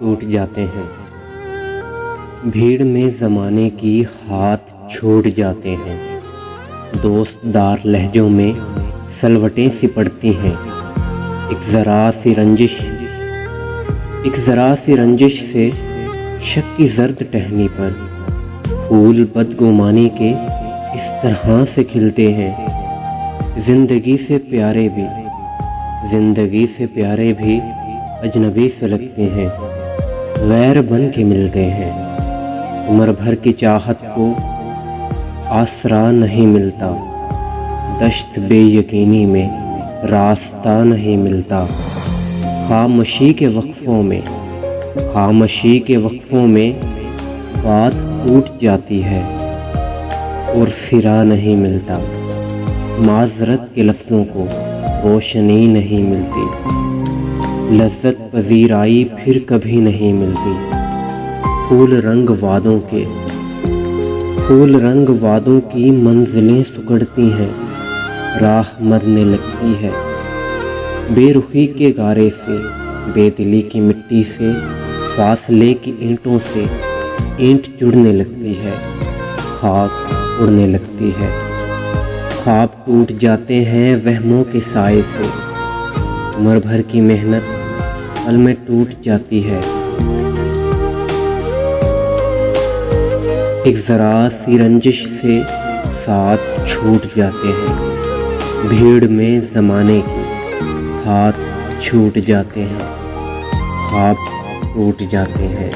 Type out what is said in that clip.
ٹوٹ جاتے ہیں، بھیڑ میں زمانے کی ہاتھ چھوٹ جاتے ہیں، دوست دار لہجوں میں سلوٹیں سی پڑتی ہیں، ایک ذرا سی رنجش سے شک کی زرد ٹہنی پر پھول بدگمانی کے اس طرح سے کھلتے ہیں، زندگی سے پیارے بھی اجنبی سے لگتے ہیں، غیر بن کے ملتے ہیں، عمر بھر کی چاہت کو آسرا نہیں ملتا، دشت بے یقینی میں راستہ نہیں ملتا، خاموشی کے وقفوں میں بات ٹوٹ جاتی ہے اور سرا نہیں ملتا، معذرت کے لفظوں کو روشنی نہیں ملتی، لذت پذیرائی پھر کبھی نہیں ملتی، پھول رنگ وعدوں کی منزلیں سکڑتی ہیں، راہ مرنے لگتی ہے، بے رخی کے گارے سے، بے دلی کی مٹی سے، فاصلے کی اینٹوں سے اینٹ جڑنے لگتی ہے، خاک اڑنے لگتی ہے، خواب ٹوٹ جاتے ہیں وہموں کے سائے سے، عمر بھر کی محنت پل میں ٹوٹ جاتی ہے، ایک ذرا سی رنجش سے ساتھ چھوٹ جاتے ہیں، بھیڑ میں زمانے کی ہاتھ چھوٹ جاتے ہیں، خواب ٹوٹ جاتے ہیں،